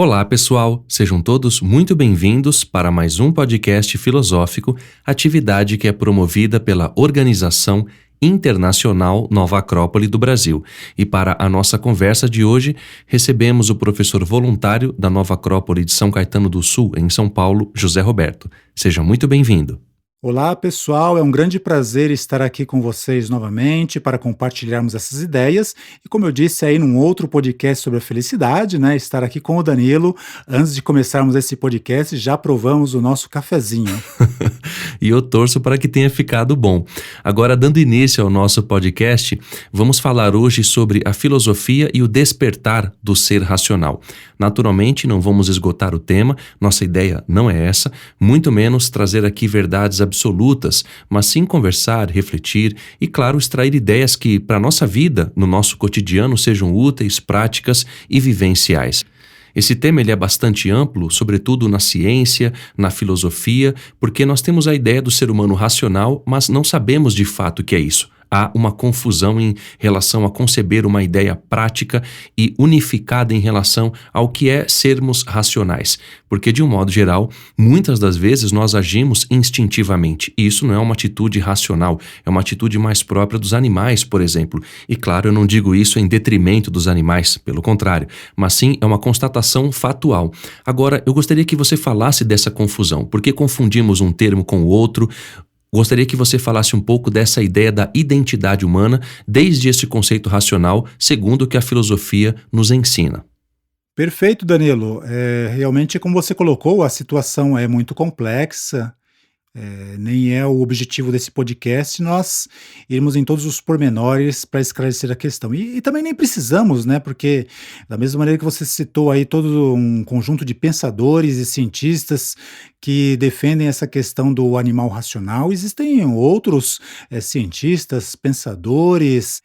Olá, pessoal! Sejam todos muito bem-vindos para mais um podcast filosófico, atividade que é promovida pela Organização Internacional Nova Acrópole do Brasil. E para a nossa conversa de hoje, recebemos o professor voluntário da Nova Acrópole de São Caetano do Sul, em São Paulo, José Roberto. Seja muito bem-vindo. Olá, pessoal. É um grande prazer estar aqui com vocês novamente para compartilharmos essas ideias. E como eu disse aí num outro podcast sobre a felicidade, né, estar aqui com o Danilo. Antes de começarmos esse podcast, já provamos o nosso cafezinho. E eu torço para que tenha ficado bom. Agora, dando início ao nosso podcast, vamos falar hoje sobre a filosofia e o despertar do ser racional. Naturalmente, não vamos esgotar o tema, nossa ideia não é essa, muito menos trazer aqui verdades absolutas, mas sim conversar, refletir e, claro, extrair ideias que, para a nossa vida, no nosso cotidiano, sejam úteis, práticas e vivenciais. Esse tema ele é bastante amplo, sobretudo na ciência, na filosofia, porque nós temos a ideia do ser humano racional, mas não sabemos de fato o que é isso. Há uma confusão em relação a conceber uma ideia prática e unificada em relação ao que é sermos racionais. Porque, de um modo geral, muitas das vezes nós agimos instintivamente. E isso não é uma atitude racional, é uma atitude mais própria dos animais, por exemplo. E, claro, eu não digo isso em detrimento dos animais, pelo contrário, mas sim é uma constatação fatual. Agora, eu gostaria que você falasse dessa confusão. Por que confundimos um termo com o outro? Gostaria que você falasse um pouco dessa ideia da identidade humana, desde esse conceito racional, segundo o que a filosofia nos ensina. Perfeito, Danilo. Realmente, como você colocou, a situação é muito complexa. Nem é o objetivo desse podcast nós irmos em todos os pormenores para esclarecer a questão. E também nem precisamos, né? Porque, da mesma maneira que você citou aí todo um conjunto de pensadores e cientistas que defendem essa questão do animal racional, existem outros cientistas, pensadores.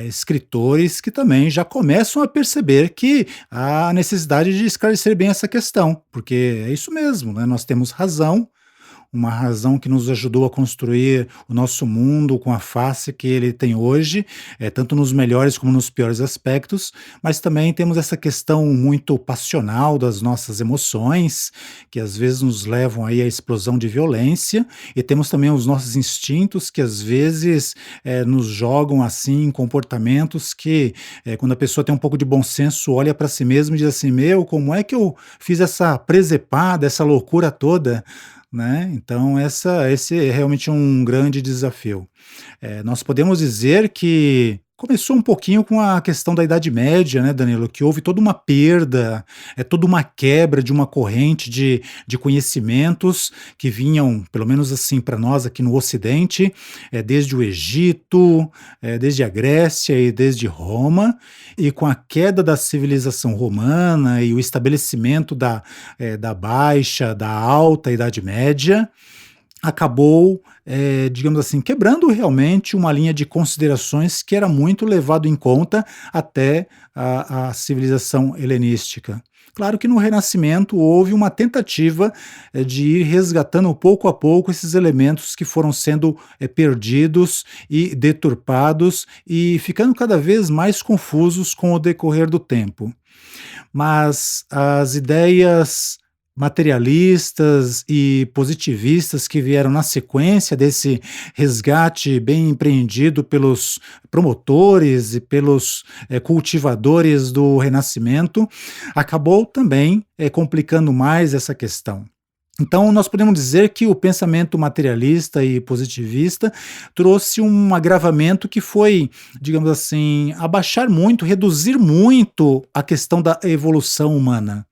Escritores que também já começam a perceber que há necessidade de esclarecer bem essa questão, porque é isso mesmo, né? Nós temos razão, uma razão que nos ajudou a construir o nosso mundo com a face que ele tem hoje, tanto nos melhores como nos piores aspectos, mas também temos essa questão muito passional das nossas emoções, que às vezes nos levam aí à explosão de violência, e temos também os nossos instintos que às vezes nos jogam assim em comportamentos que, quando a pessoa tem um pouco de bom senso, olha para si mesmo e diz assim: meu, como é que eu fiz essa presepada, essa loucura toda? Né? Então, esse é realmente um grande desafio. Nós podemos dizer que começou um pouquinho com a questão da Idade Média, né, Danilo? Que houve toda uma perda, toda uma quebra de uma corrente de conhecimentos que vinham, pelo menos assim, para nós aqui no Ocidente, desde o Egito, desde a Grécia e desde Roma, e com a queda da civilização romana e o estabelecimento da baixa, da alta Idade Média, acabou, digamos assim, quebrando realmente uma linha de considerações que era muito levado em conta até a civilização helenística. Claro que no Renascimento houve uma tentativa de ir resgatando pouco a pouco esses elementos que foram sendo perdidos e deturpados e ficando cada vez mais confusos com o decorrer do tempo. Mas as ideias materialistas e positivistas que vieram na sequência desse resgate bem empreendido pelos promotores e pelos cultivadores do Renascimento, acabou também complicando mais essa questão. Então, nós podemos dizer que o pensamento materialista e positivista trouxe um agravamento que foi, digamos assim, abaixar muito, reduzir muito a questão da evolução humana.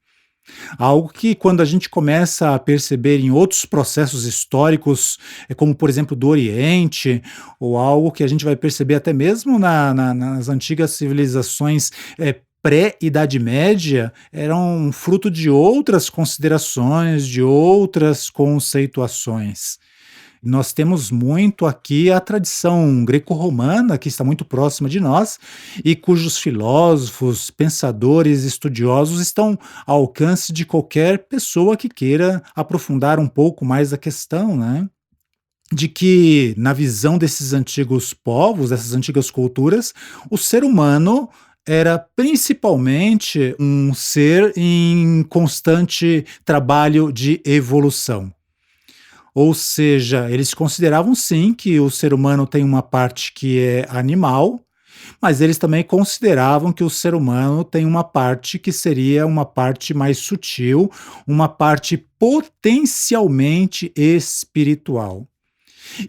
Algo que, quando a gente começa a perceber em outros processos históricos, como por exemplo do Oriente, ou algo que a gente vai perceber até mesmo nas antigas civilizações pré-Idade Média, eram fruto de outras considerações, de outras conceituações. Nós temos muito aqui a tradição greco-romana, que está muito próxima de nós, e cujos filósofos, pensadores, estudiosos estão ao alcance de qualquer pessoa que queira aprofundar um pouco mais a questão, né? De que, na visão desses antigos povos, dessas antigas culturas, o ser humano era principalmente um ser em constante trabalho de evolução. Ou seja, eles consideravam sim que o ser humano tem uma parte que é animal, mas eles também consideravam que o ser humano tem uma parte que seria uma parte mais sutil, uma parte potencialmente espiritual.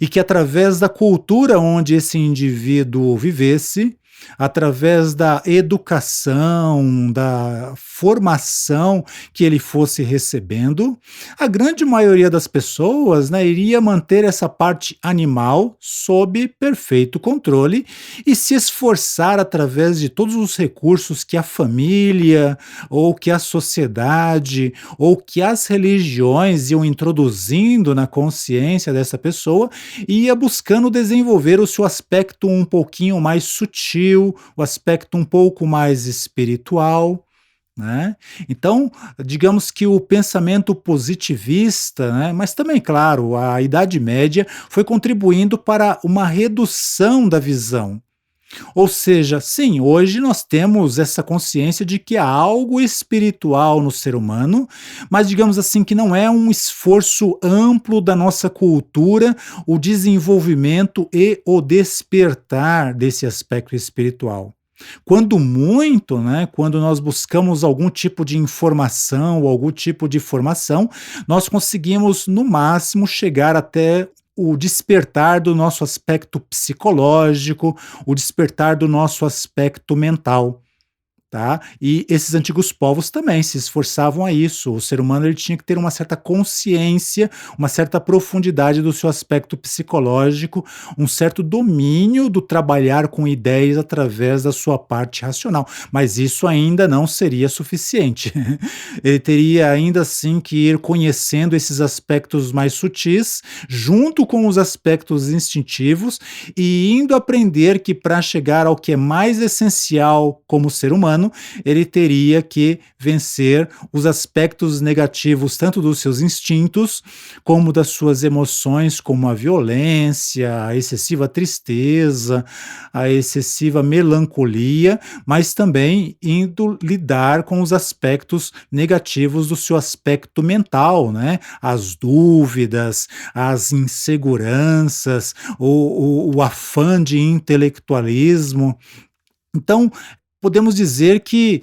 E que através da cultura onde esse indivíduo vivesse, através da educação, da formação que ele fosse recebendo, a grande maioria das pessoas, né, iria manter essa parte animal sob perfeito controle e se esforçar através de todos os recursos que a família, ou que a sociedade, ou que as religiões iam introduzindo na consciência dessa pessoa, e ia buscando desenvolver o seu aspecto um pouquinho mais sutil, o aspecto um pouco mais espiritual, né? Então, digamos que o pensamento positivista, né, mas também, claro, a Idade Média foi contribuindo para uma redução da visão. Ou seja, sim, hoje nós temos essa consciência de que há algo espiritual no ser humano, mas digamos assim que não é um esforço amplo da nossa cultura o desenvolvimento e o despertar desse aspecto espiritual. Quando muito, né, quando nós buscamos algum tipo de informação ou algum tipo de formação, nós conseguimos, no máximo, chegar até o despertar do nosso aspecto psicológico, o despertar do nosso aspecto mental. Tá? E esses antigos povos também se esforçavam a isso. O ser humano ele tinha que ter uma certa consciência, uma certa profundidade do seu aspecto psicológico, um certo domínio do trabalhar com ideias através da sua parte racional. Mas isso ainda não seria suficiente. Ele teria ainda assim que ir conhecendo esses aspectos mais sutis, junto com os aspectos instintivos, e indo aprender que para chegar ao que é mais essencial como ser humano, ele teria que vencer os aspectos negativos tanto dos seus instintos como das suas emoções, como a violência, a excessiva tristeza, a excessiva melancolia, mas também indo lidar com os aspectos negativos do seu aspecto mental, né? As dúvidas, as inseguranças, o afã de intelectualismo. Então, podemos dizer que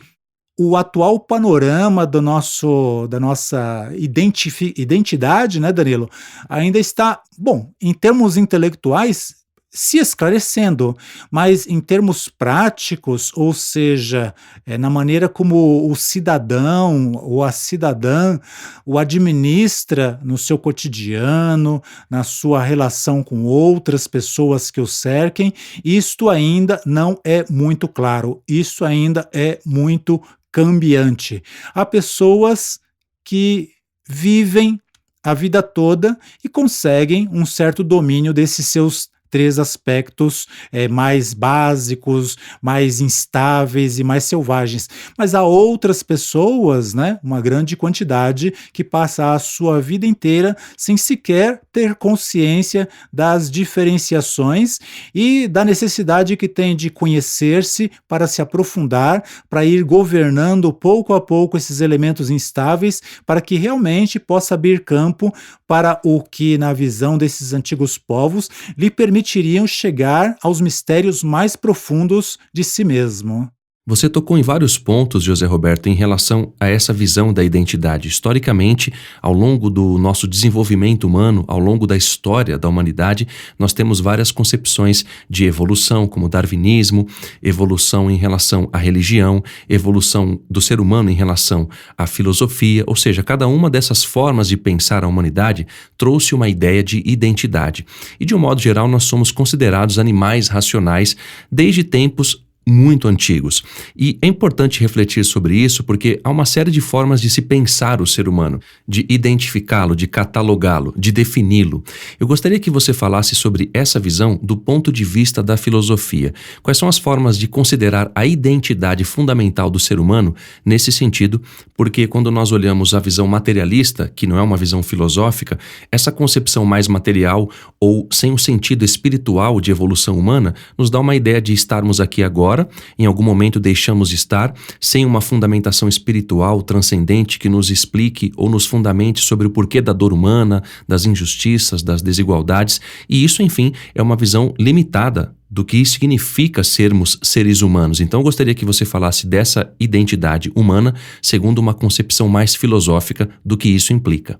o atual panorama da nossa identidade, né, Danilo, ainda está, bom, em termos intelectuais, se esclarecendo, mas em termos práticos, ou seja, na maneira como o cidadão ou a cidadã o administra no seu cotidiano, na sua relação com outras pessoas que o cerquem, isto ainda não é muito claro, isso ainda é muito cambiante. Há pessoas que vivem a vida toda e conseguem um certo domínio desses seus três aspectos mais básicos, mais instáveis e mais selvagens. Mas há outras pessoas, né, uma grande quantidade, que passa a sua vida inteira sem sequer ter consciência das diferenciações e da necessidade que tem de conhecer-se para se aprofundar, para ir governando pouco a pouco esses elementos instáveis, para que realmente possa abrir campo para o que, na visão desses antigos povos, lhe permitiriam chegar aos mistérios mais profundos de si mesmo. Você tocou em vários pontos, José Roberto, em relação a essa visão da identidade. Historicamente, ao longo do nosso desenvolvimento humano, ao longo da história da humanidade, nós temos várias concepções de evolução, como o darwinismo, evolução em relação à religião, evolução do ser humano em relação à filosofia, ou seja, cada uma dessas formas de pensar a humanidade trouxe uma ideia de identidade. E, de um modo geral, nós somos considerados animais racionais desde tempos muito antigos. E é importante refletir sobre isso porque há uma série de formas de se pensar o ser humano, de identificá-lo, de catalogá-lo, de defini-lo. Eu gostaria que você falasse sobre essa visão do ponto de vista da filosofia. Quais são as formas de considerar a identidade fundamental do ser humano nesse sentido? Porque quando nós olhamos a visão materialista, que não é uma visão filosófica, essa concepção mais material ou sem o sentido espiritual de evolução humana nos dá uma ideia de estarmos aqui agora fora, em algum momento deixamos de estar, sem uma fundamentação espiritual transcendente que nos explique ou nos fundamente sobre o porquê da dor humana, das injustiças, das desigualdades, e isso, enfim, é uma visão limitada do que significa sermos seres humanos. Então eu gostaria que você falasse dessa identidade humana segundo uma concepção mais filosófica do que isso implica.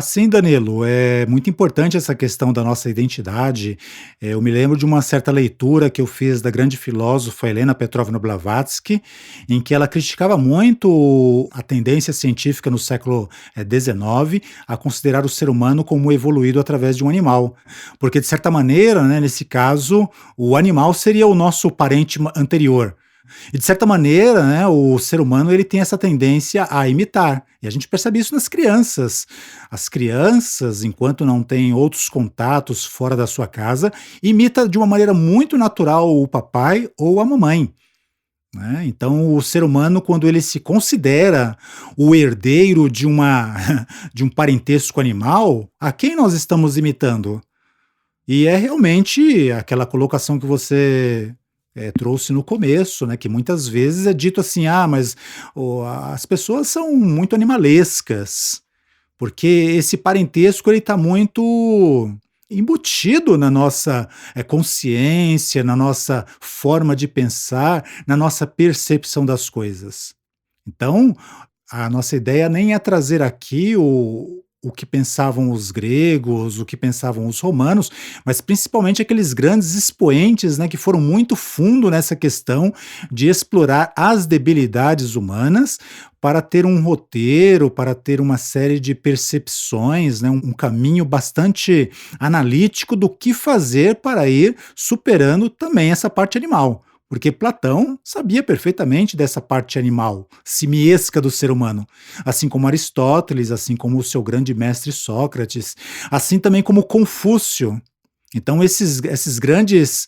Sim, Danilo, é muito importante essa questão da nossa identidade. Eu me lembro de uma certa leitura que eu fiz da grande filósofa Helena Petrovna Blavatsky, em que ela criticava muito a tendência científica no século XIX a considerar o ser humano como evoluído através de um animal. Porque, de certa maneira, né, nesse caso, o animal seria o nosso parente anterior. E de certa maneira, né, o ser humano ele tem essa tendência a imitar. E a gente percebe isso nas crianças. As crianças, enquanto não têm outros contatos fora da sua casa, imita de uma maneira muito natural o papai ou a mamãe, né? Então, o ser humano, quando ele se considera o herdeiro de de um parentesco animal, a quem nós estamos imitando? E é realmente aquela colocação que você trouxe no começo, né, que muitas vezes é dito assim: "Ah, mas as pessoas são muito animalescas", porque esse parentesco ele está muito embutido na nossa, consciência, na nossa forma de pensar, na nossa percepção das coisas. Então, a nossa ideia nem é trazer aqui o que pensavam os gregos, o que pensavam os romanos, mas principalmente aqueles grandes expoentes, né, que foram muito fundo nessa questão de explorar as debilidades humanas para ter um roteiro, para ter uma série de percepções, né, um caminho bastante analítico do que fazer para ir superando também essa parte animal. Porque Platão sabia perfeitamente dessa parte animal, simiesca do ser humano, assim como Aristóteles, assim como o seu grande mestre Sócrates, assim também como Confúcio. Então, esses grandes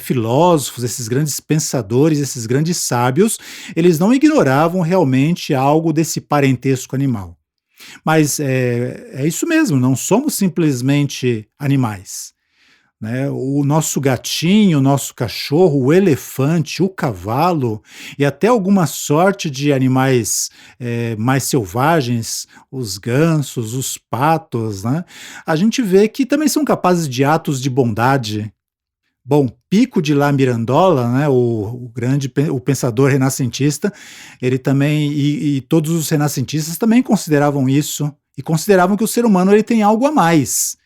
filósofos, esses grandes pensadores, esses grandes sábios, eles não ignoravam realmente algo desse parentesco animal. Mas é isso mesmo, não somos simplesmente animais, né? O nosso gatinho, o nosso cachorro, o elefante, o cavalo e até alguma sorte de animais mais selvagens, os gansos, os patos, né? A gente vê que também são capazes de atos de bondade. Bom, Pico de La Mirandola, né, o pensador renascentista, ele também, e todos os renascentistas também consideravam isso, e consideravam que o ser humano ele tem algo a mais.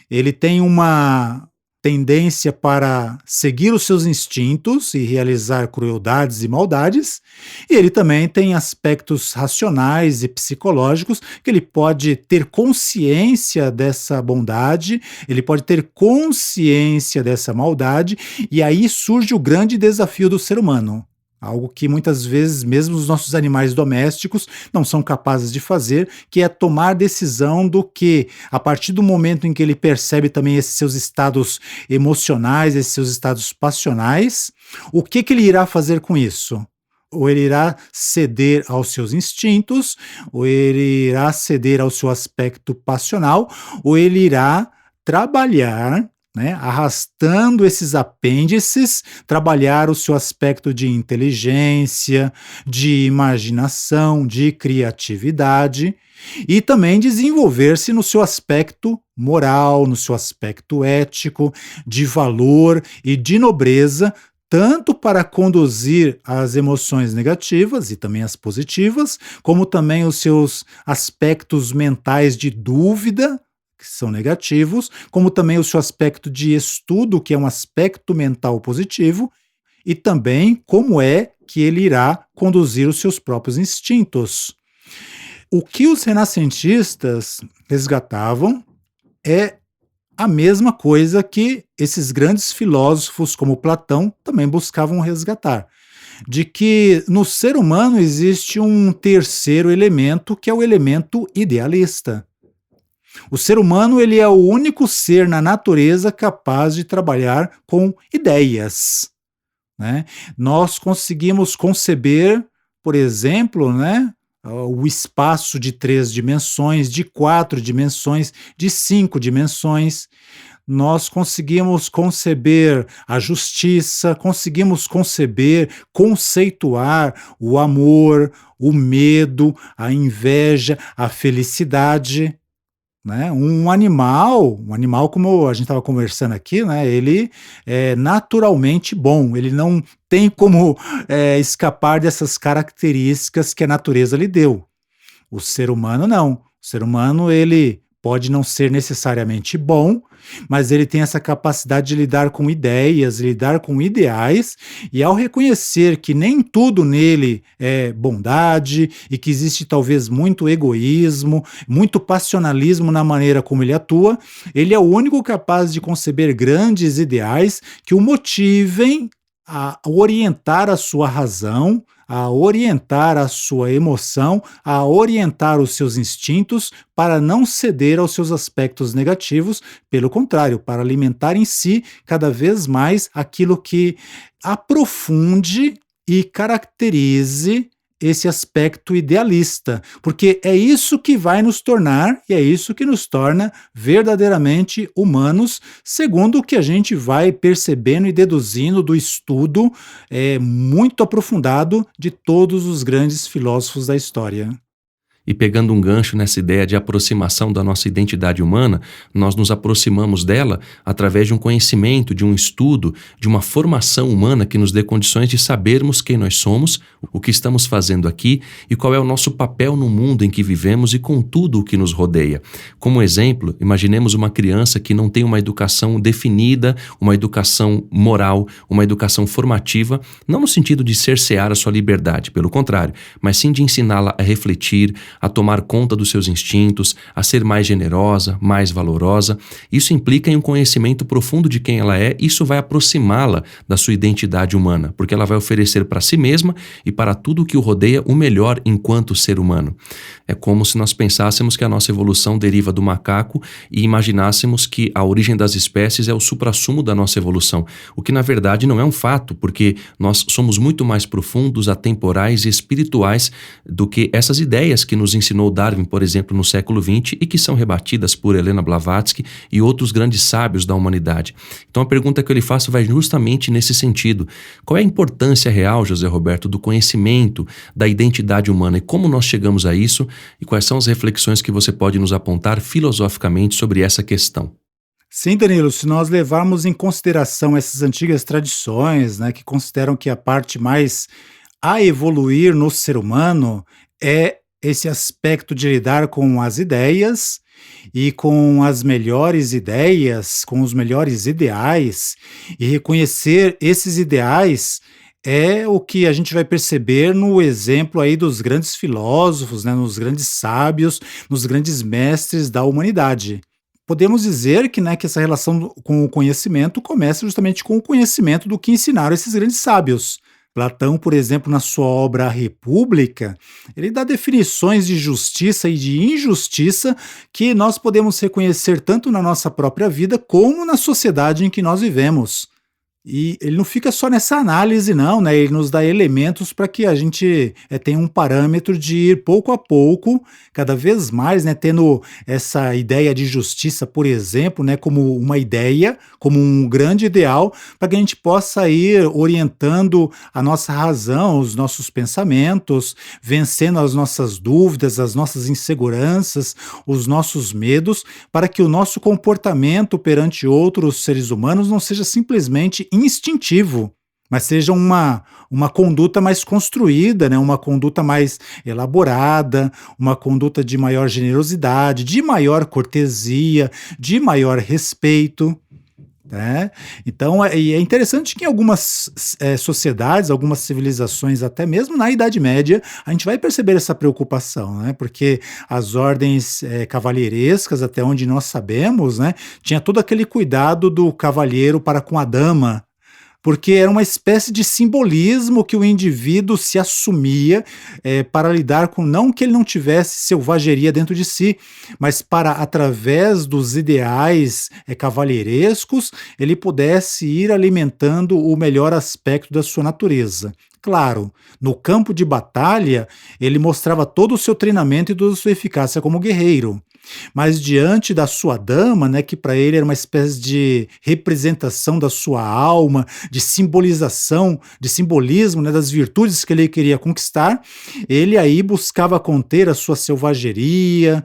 Ele tem uma tendência para seguir os seus instintos e realizar crueldades e maldades, e ele também tem aspectos racionais e psicológicos que ele pode ter consciência dessa bondade, ele pode ter consciência dessa maldade, e aí surge o grande desafio do ser humano. Algo que muitas vezes mesmo os nossos animais domésticos não são capazes de fazer, que é tomar decisão do que, a partir do momento em que ele percebe também esses seus estados emocionais, esses seus estados passionais, o que ele irá fazer com isso? Ou ele irá ceder aos seus instintos, ou ele irá ceder ao seu aspecto passional, ou ele irá trabalhar, né, arrastando esses apêndices, trabalhar o seu aspecto de inteligência, de imaginação, de criatividade e também desenvolver-se no seu aspecto moral, no seu aspecto ético, de valor e de nobreza, tanto para conduzir as emoções negativas e também as positivas, como também os seus aspectos mentais de dúvida, que são negativos, como também o seu aspecto de estudo, que é um aspecto mental positivo, e também como é que ele irá conduzir os seus próprios instintos. O que os renascentistas resgatavam é a mesma coisa que esses grandes filósofos como Platão também buscavam resgatar, de que no ser humano existe um terceiro elemento, que é o elemento idealista. O ser humano ele é o único ser na natureza capaz de trabalhar com ideias, né? Nós conseguimos conceber, por exemplo, né, o espaço de 3 dimensões, de 4 dimensões, de 5 dimensões. nós conseguimos conceber a justiça, conseguimos conceber, conceituar o amor, o medo, a inveja, a felicidade, né? Um animal como a gente estava conversando aqui, né? Ele é naturalmente bom, ele não tem como escapar dessas características que a natureza lhe deu. O ser humano não. O ser humano, ele pode não ser necessariamente bom, mas ele tem essa capacidade de lidar com ideias, lidar com ideais, e ao reconhecer que nem tudo nele é bondade e que existe talvez muito egoísmo, muito passionalismo na maneira como ele atua, ele é o único capaz de conceber grandes ideais que o motivem a orientar a sua razão, a orientar a sua emoção, a orientar os seus instintos para não ceder aos seus aspectos negativos, pelo contrário, para alimentar em si cada vez mais aquilo que aprofunde e caracterize esse aspecto idealista, porque é isso que vai nos tornar e é isso que nos torna verdadeiramente humanos, segundo o que a gente vai percebendo e deduzindo do estudo muito aprofundado de todos os grandes filósofos da história. E pegando um gancho nessa ideia de aproximação da nossa identidade humana, nós nos aproximamos dela através de um conhecimento, de um estudo, de uma formação humana que nos dê condições de sabermos quem nós somos, o que estamos fazendo aqui e qual é o nosso papel no mundo em que vivemos e com tudo o que nos rodeia. Como exemplo, imaginemos uma criança que não tem uma educação definida, uma educação moral, uma educação formativa, não no sentido de cercear a sua liberdade, pelo contrário, mas sim de ensiná-la a refletir, a tomar conta dos seus instintos, a ser mais generosa, mais valorosa. Isso implica em um conhecimento profundo de quem ela é, isso vai aproximá-la da sua identidade humana, porque ela vai oferecer para si mesma e para tudo o que o rodeia o melhor enquanto ser humano. É como se nós pensássemos que a nossa evolução deriva do macaco e imaginássemos que a origem das espécies é o suprassumo da nossa evolução, o que na verdade não é um fato, porque nós somos muito mais profundos, atemporais e espirituais do que essas ideias que nos ensinou Darwin, por exemplo, no século XX e que são rebatidas por Helena Blavatsky e outros grandes sábios da humanidade. Então a pergunta que eu lhe faço vai justamente nesse sentido. Qual é a importância real, José Roberto, do conhecimento da identidade humana e como nós chegamos a isso e quais são as reflexões que você pode nos apontar filosoficamente sobre essa questão? Sim, Danilo, se nós levarmos em consideração essas antigas tradições, né, que consideram que a parte mais a evoluir no ser humano é esse aspecto de lidar com as ideias e com as melhores ideias, com os melhores ideais, e reconhecer esses ideais é o que a gente vai perceber no exemplo aí dos grandes filósofos, né, nos grandes sábios, nos grandes mestres da humanidade. Podemos dizer que, né, que essa relação com o conhecimento começa justamente com o conhecimento do que ensinaram esses grandes sábios. Platão, por exemplo, na sua obra A República, ele dá definições de justiça e de injustiça que nós podemos reconhecer tanto na nossa própria vida como na sociedade em que nós vivemos. E ele não fica só nessa análise não, né, ele nos dá elementos para que a gente tenha um parâmetro de ir pouco a pouco, cada vez mais, né, tendo essa ideia de justiça, por exemplo, né, como uma ideia, como um grande ideal, para que a gente possa ir orientando a nossa razão, os nossos pensamentos, vencendo as nossas dúvidas, as nossas inseguranças, os nossos medos, para que o nosso comportamento perante outros seres humanos não seja simplesmente instintivo, mas seja uma conduta mais construída, né? Uma conduta mais elaborada, uma conduta de maior generosidade, de maior cortesia, de maior respeito. Né? Então, é interessante que em algumas sociedades, algumas civilizações, até mesmo na Idade Média, a gente vai perceber essa preocupação, né? Porque as ordens cavalheirescas, até onde nós sabemos, né, tinha todo aquele cuidado do cavalheiro para com a dama, porque era uma espécie de simbolismo que o indivíduo se assumia para lidar com, não que ele não tivesse selvageria dentro de si, mas para, através dos ideais cavalheirescos, ele pudesse ir alimentando o melhor aspecto da sua natureza. Claro, no campo de batalha, ele mostrava todo o seu treinamento e toda a sua eficácia como guerreiro. Mas diante da sua dama, né, que para ele era uma espécie de representação da sua alma, de simbolização, de simbolismo, né, das virtudes que ele queria conquistar, ele aí buscava conter a sua selvageria,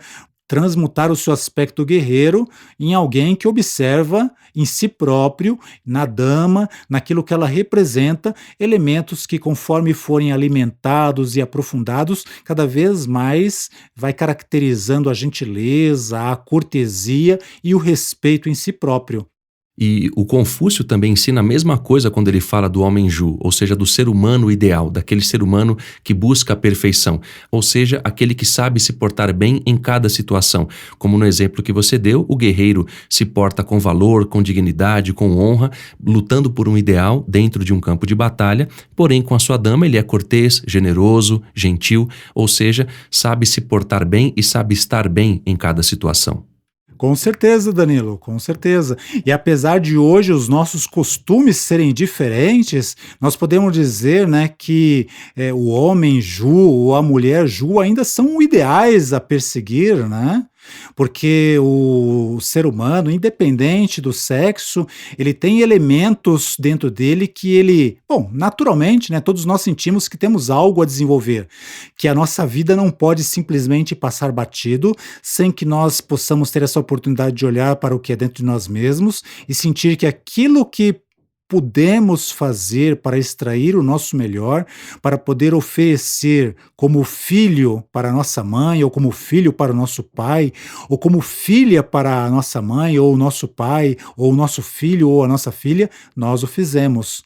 transmutar o seu aspecto guerreiro em alguém que observa em si próprio, na dama, naquilo que ela representa, elementos que, conforme forem alimentados e aprofundados, cada vez mais vai caracterizando a gentileza, a cortesia e o respeito em si próprio. E o Confúcio também ensina a mesma coisa quando ele fala do homem Ju, ou seja, do ser humano ideal, daquele ser humano que busca a perfeição, ou seja, aquele que sabe se portar bem em cada situação. Como no exemplo que você deu, o guerreiro se porta com valor, com dignidade, com honra, lutando por um ideal dentro de um campo de batalha, porém com a sua dama ele é cortês, generoso, gentil, ou seja, sabe se portar bem e sabe estar bem em cada situação. Com certeza, Danilo, com certeza. E apesar de hoje os nossos costumes serem diferentes, nós podemos dizer, né, que o homem Ju ou a mulher Ju ainda são ideais a perseguir, né? Porque o ser humano, independente do sexo, ele tem elementos dentro dele que ele, bom, naturalmente, né, todos nós sentimos que temos algo a desenvolver, que a nossa vida não pode simplesmente passar batido, sem que nós possamos ter essa oportunidade de olhar para o que é dentro de nós mesmos e sentir que aquilo que podemos fazer para extrair o nosso melhor, para poder oferecer como filho para a nossa mãe, ou como filho para o nosso pai, ou como filha para a nossa mãe, ou o nosso pai, ou o nosso filho, ou a nossa filha, nós o fizemos.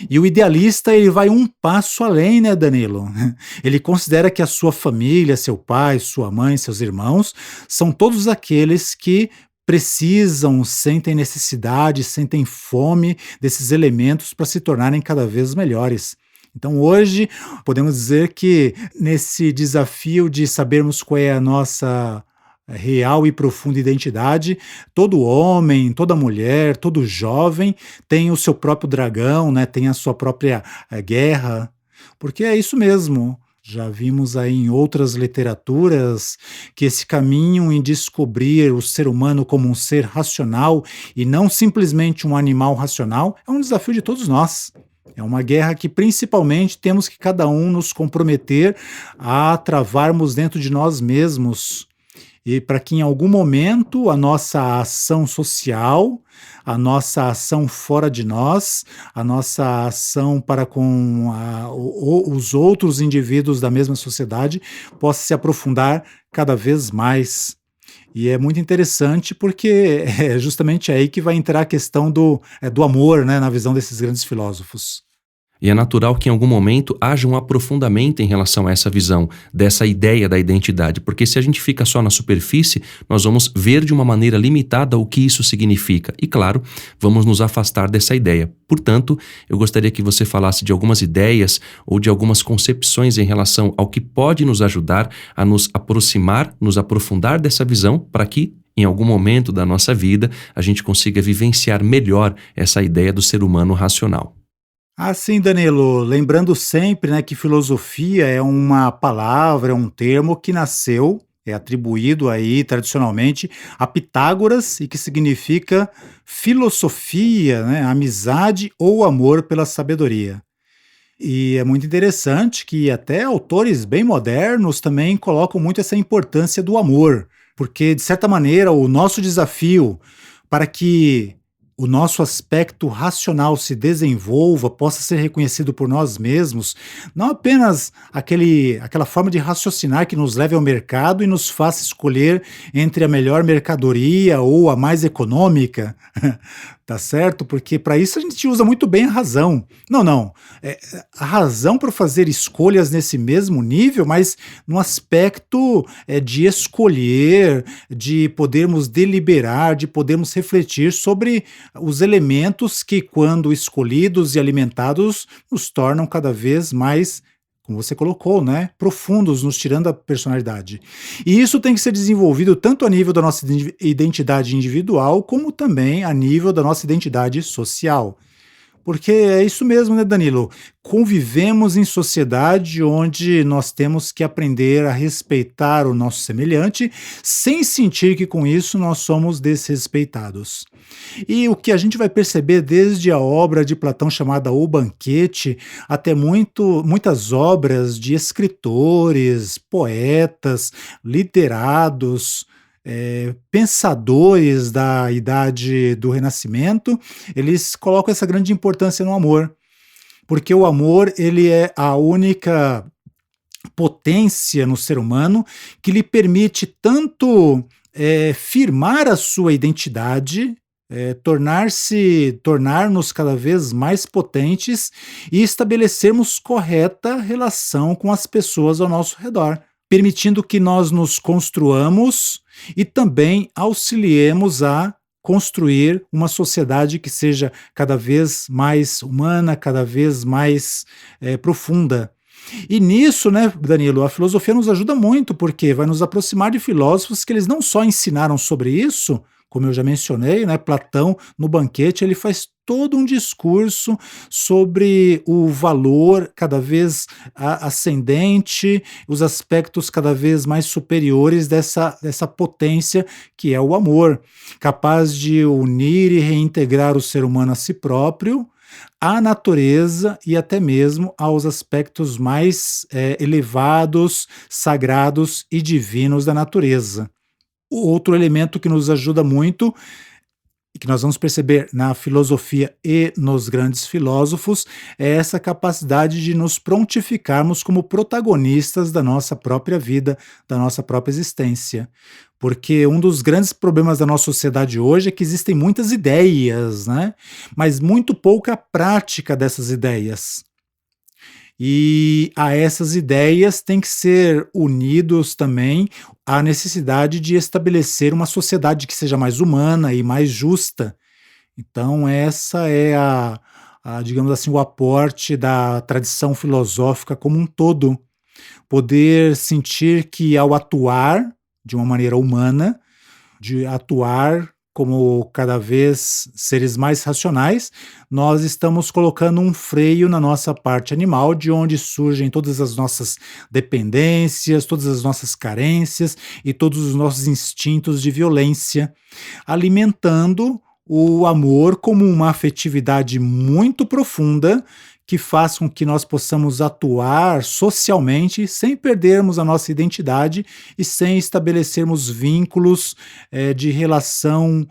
E o idealista, ele vai um passo além, né, Danilo? Ele considera que a sua família, seu pai, sua mãe, seus irmãos, são todos aqueles que precisam, sentem necessidade, sentem fome desses elementos para se tornarem cada vez melhores. Então, hoje, podemos dizer que nesse desafio de sabermos qual é a nossa real e profunda identidade, todo homem, toda mulher, todo jovem tem o seu próprio dragão, né? Tem a sua própria guerra, porque é isso mesmo. Já vimos aí em outras literaturas que esse caminho em descobrir o ser humano como um ser racional e não simplesmente um animal racional é um desafio de todos nós. É uma guerra que principalmente temos que cada um nos comprometer a travarmos dentro de nós mesmos. E para que em algum momento a nossa ação social, a nossa ação fora de nós, a nossa ação para com os outros indivíduos da mesma sociedade possa se aprofundar cada vez mais. E é muito interessante porque é justamente aí que vai entrar a questão do amor, né, na visão desses grandes filósofos. E é natural que em algum momento haja um aprofundamento em relação a essa visão, dessa ideia da identidade, porque se a gente fica só na superfície, nós vamos ver de uma maneira limitada o que isso significa. E claro, vamos nos afastar dessa ideia. Portanto, eu gostaria que você falasse de algumas ideias ou de algumas concepções em relação ao que pode nos ajudar a nos aproximar, nos aprofundar dessa visão, para que em algum momento da nossa vida a gente consiga vivenciar melhor essa ideia do ser humano racional. Sim, Danilo, lembrando sempre, né, que filosofia é uma palavra, é um termo que nasceu, é atribuído aí tradicionalmente a Pitágoras e que significa filosofia, né, amizade ou amor pela sabedoria. E é muito interessante que até autores bem modernos também colocam muito essa importância do amor, porque de certa maneira o nosso desafio para que o nosso aspecto racional se desenvolva, possa ser reconhecido por nós mesmos, não apenas aquela forma de raciocinar que nos leve ao mercado e nos faça escolher entre a melhor mercadoria ou a mais econômica, tá certo? Porque para isso a gente usa muito bem a razão. Não. A razão para fazer escolhas nesse mesmo nível, mas no aspecto de escolher, de podermos deliberar, de podermos refletir sobre os elementos que, quando escolhidos e alimentados, nos tornam cada vez mais, como você colocou, né, profundos, nos tirando a personalidade. E isso tem que ser desenvolvido tanto a nível da nossa identidade individual, como também a nível da nossa identidade social. Porque é isso mesmo, né, Danilo? Convivemos em sociedade onde nós temos que aprender a respeitar o nosso semelhante, sem sentir que com isso nós somos desrespeitados. E o que a gente vai perceber desde a obra de Platão chamada O Banquete, até muitas obras de escritores, poetas, literados, pensadores da idade do Renascimento, eles colocam essa grande importância no amor, porque o amor ele é a única potência no ser humano que lhe permite tanto firmar a sua identidade, tornar-nos cada vez mais potentes e estabelecermos correta relação com as pessoas ao nosso redor, permitindo que nós nos construamos e também auxiliemos a construir uma sociedade que seja cada vez mais humana, cada vez mais profunda. E nisso, né, Danilo, a filosofia nos ajuda muito, porque vai nos aproximar de filósofos que eles não só ensinaram sobre isso, como eu já mencionei, né, Platão, no Banquete, ele faz todo um discurso sobre o valor cada vez ascendente, os aspectos cada vez mais superiores dessa potência que é o amor, capaz de unir e reintegrar o ser humano a si próprio, à natureza e até mesmo aos aspectos mais elevados, sagrados e divinos da natureza. O outro elemento que nos ajuda muito, e que nós vamos perceber na filosofia e nos grandes filósofos, é essa capacidade de nos prontificarmos como protagonistas da nossa própria vida, da nossa própria existência. Porque um dos grandes problemas da nossa sociedade hoje é que existem muitas ideias, né? Mas muito pouca prática dessas ideias. E a essas ideias tem que ser unidos também a necessidade de estabelecer uma sociedade que seja mais humana e mais justa. Então essa é digamos assim, o aporte da tradição filosófica como um todo. Poder sentir que ao atuar de uma maneira humana, de atuar como cada vez seres mais racionais, nós estamos colocando um freio na nossa parte animal, de onde surgem todas as nossas dependências, todas as nossas carências e todos os nossos instintos de violência, alimentando o amor como uma afetividade muito profunda que faz com que nós possamos atuar socialmente sem perdermos a nossa identidade e sem estabelecermos vínculos de relação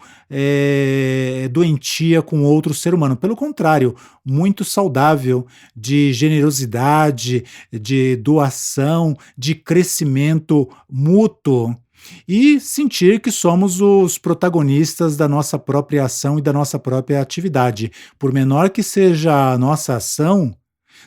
doentia com outro ser humano. Pelo contrário, muito saudável, de generosidade, de doação, de crescimento mútuo. E sentir que somos os protagonistas da nossa própria ação e da nossa própria atividade. Por menor que seja a nossa ação,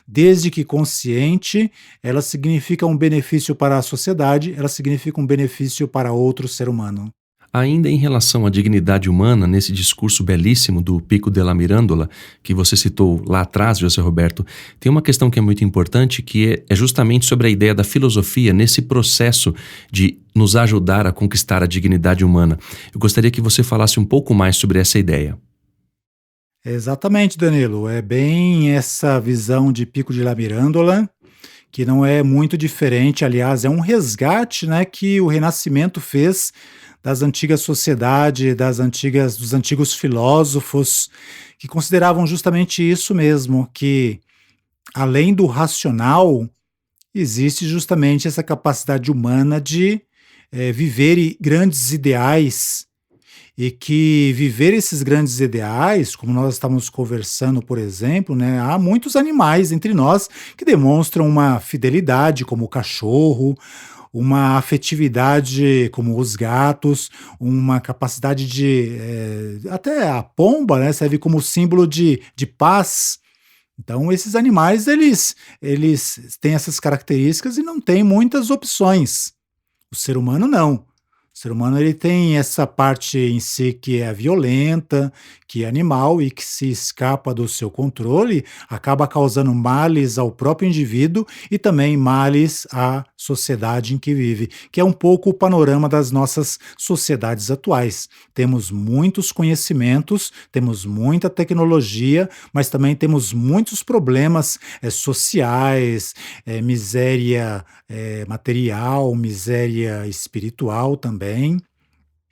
desde que consciente, ela significa um benefício para a sociedade, ela significa um benefício para outro ser humano. Ainda em relação à dignidade humana, nesse discurso belíssimo do Pico della Mirandola, que você citou lá atrás, José Roberto, tem uma questão que é muito importante, que é justamente sobre a ideia da filosofia nesse processo de nos ajudar a conquistar a dignidade humana. Eu gostaria que você falasse um pouco mais sobre essa ideia. Exatamente, Danilo. É bem essa visão de Pico della Mirandola, que não é muito diferente, aliás, é um resgate, né, que o Renascimento fez das antigas sociedades, dos antigos filósofos, que consideravam justamente isso mesmo, que além do racional, existe justamente essa capacidade humana de viver grandes ideais, e que viver esses grandes ideais, como nós estamos conversando, por exemplo, né, há muitos animais entre nós que demonstram uma fidelidade, como o cachorro, uma afetividade como os gatos, uma capacidade até a pomba, né, serve como símbolo de paz. Então esses animais, eles têm essas características e não têm muitas opções. O ser humano não. O ser humano ele tem essa parte em si que é violenta, que é animal e que se escapa do seu controle, acaba causando males ao próprio indivíduo e também males à sociedade em que vive, que é um pouco o panorama das nossas sociedades atuais. Temos muitos conhecimentos, temos muita tecnologia, mas também temos muitos problemas sociais, miséria material, miséria espiritual também.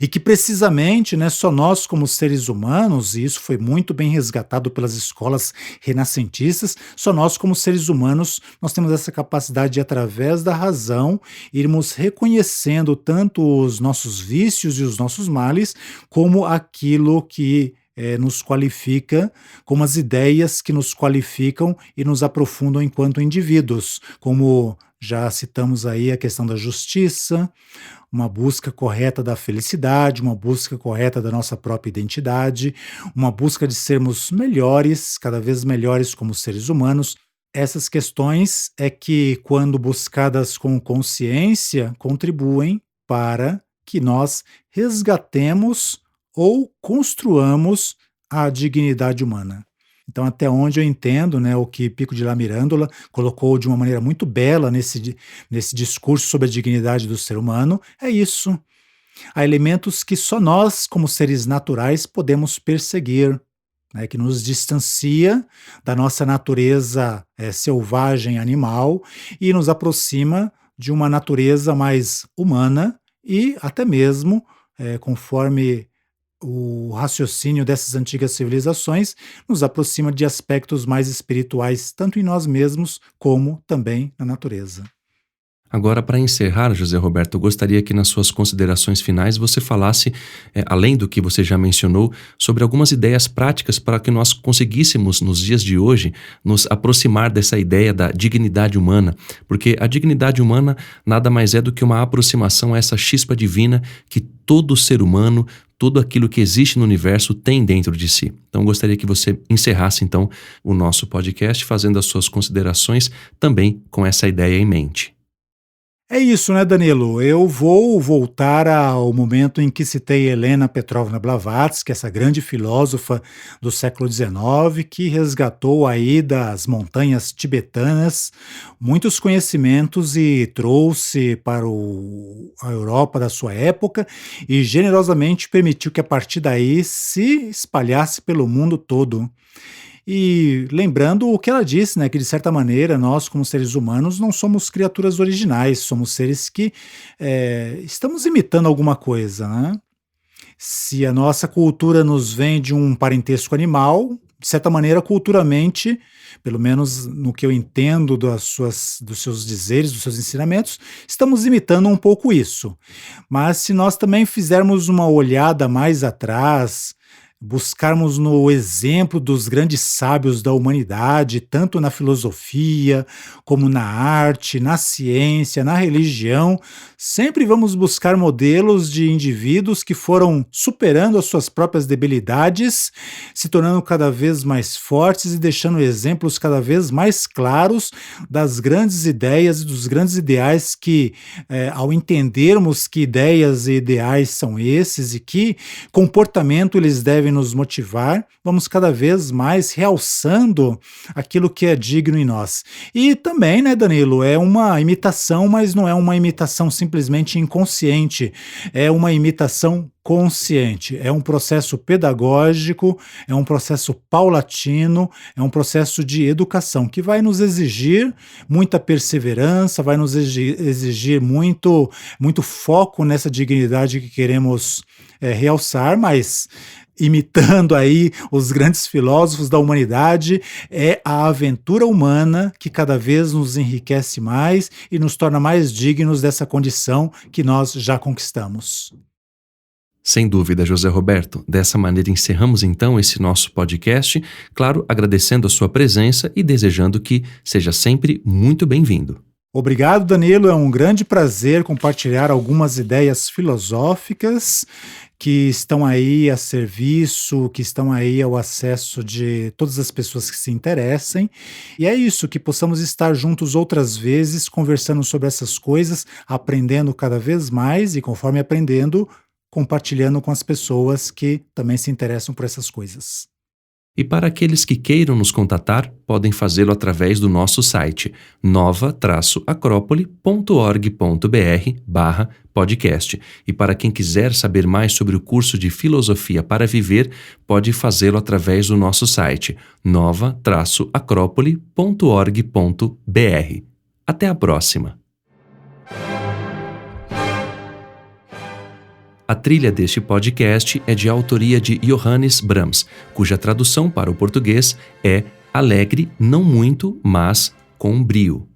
E que precisamente, né, só nós como seres humanos, e isso foi muito bem resgatado pelas escolas renascentistas, só nós como seres humanos, nós temos essa capacidade de, através da razão, irmos reconhecendo tanto os nossos vícios e os nossos males, como aquilo que nos qualifica, como as ideias que nos qualificam e nos aprofundam enquanto indivíduos, como já citamos aí a questão da justiça, uma busca correta da felicidade, uma busca correta da nossa própria identidade, uma busca de sermos melhores, cada vez melhores como seres humanos. Essas questões é que, quando buscadas com consciência, contribuem para que nós resgatemos ou construamos a dignidade humana. Então, até onde eu entendo, né, o que Pico de La Mirandola colocou de uma maneira muito bela nesse discurso sobre a dignidade do ser humano, é isso. Há elementos que só nós, como seres naturais, podemos perseguir, né, que nos distancia da nossa natureza selvagem animal e nos aproxima de uma natureza mais humana e até mesmo, conforme o raciocínio dessas antigas civilizações, nos aproxima de aspectos mais espirituais, tanto em nós mesmos como também na natureza. Agora, para encerrar, José Roberto, eu gostaria que nas suas considerações finais você falasse, além do que você já mencionou, sobre algumas ideias práticas para que nós conseguíssemos, nos dias de hoje, nos aproximar dessa ideia da dignidade humana, porque a dignidade humana nada mais é do que uma aproximação a essa chispa divina que todo ser humano, tudo aquilo que existe no universo tem dentro de si. Então, gostaria que você encerrasse, então, o nosso podcast fazendo as suas considerações também com essa ideia em mente. É isso, né, Danilo? Eu vou voltar ao momento em que citei Helena Petrovna Blavatsky, essa grande filósofa do século XIX, que resgatou aí das montanhas tibetanas muitos conhecimentos e trouxe para a Europa da sua época e generosamente permitiu que a partir daí se espalhasse pelo mundo todo. E lembrando o que ela disse, né, que de certa maneira nós, como seres humanos, não somos criaturas originais, somos seres que estamos imitando alguma coisa, né? Se a nossa cultura nos vem de um parentesco animal, de certa maneira, culturalmente, pelo menos no que eu entendo dos seus dizeres, dos seus ensinamentos, estamos imitando um pouco isso. Mas se nós também fizermos uma olhada mais atrás, buscarmos no exemplo dos grandes sábios da humanidade, tanto na filosofia, como na arte, na ciência, na religião, sempre vamos buscar modelos de indivíduos que foram superando as suas próprias debilidades, se tornando cada vez mais fortes e deixando exemplos cada vez mais claros das grandes ideias e dos grandes ideais que, ao entendermos que ideias e ideais são esses e que comportamento eles devem nos motivar, vamos cada vez mais realçando aquilo que é digno em nós. E também, né, Danilo, é uma imitação, mas não é uma imitação simplesmente inconsciente, é uma imitação consciente, é um processo pedagógico, é um processo paulatino, é um processo de educação que vai nos exigir muita perseverança, vai nos exigir muito foco nessa dignidade que queremos realçar, mas imitando aí os grandes filósofos da humanidade, é a aventura humana que cada vez nos enriquece mais e nos torna mais dignos dessa condição que nós já conquistamos. Sem dúvida, José Roberto. Dessa maneira encerramos então esse nosso podcast, claro, agradecendo a sua presença e desejando que seja sempre muito bem-vindo. Obrigado, Danilo. É um grande prazer compartilhar algumas ideias filosóficas que estão aí a serviço, que estão aí ao acesso de todas as pessoas que se interessem. E é isso, que possamos estar juntos outras vezes, conversando sobre essas coisas, aprendendo cada vez mais e, conforme aprendendo, compartilhando com as pessoas que também se interessam por essas coisas. E para aqueles que queiram nos contatar, podem fazê-lo através do nosso site nova-acropole.org.br/podcast. E para quem quiser saber mais sobre o curso de Filosofia para Viver, pode fazê-lo através do nosso site nova-acropole.org.br. Até a próxima! A trilha deste podcast é de autoria de Johannes Brahms, cuja tradução para o português é Alegre, não muito, mas com brio.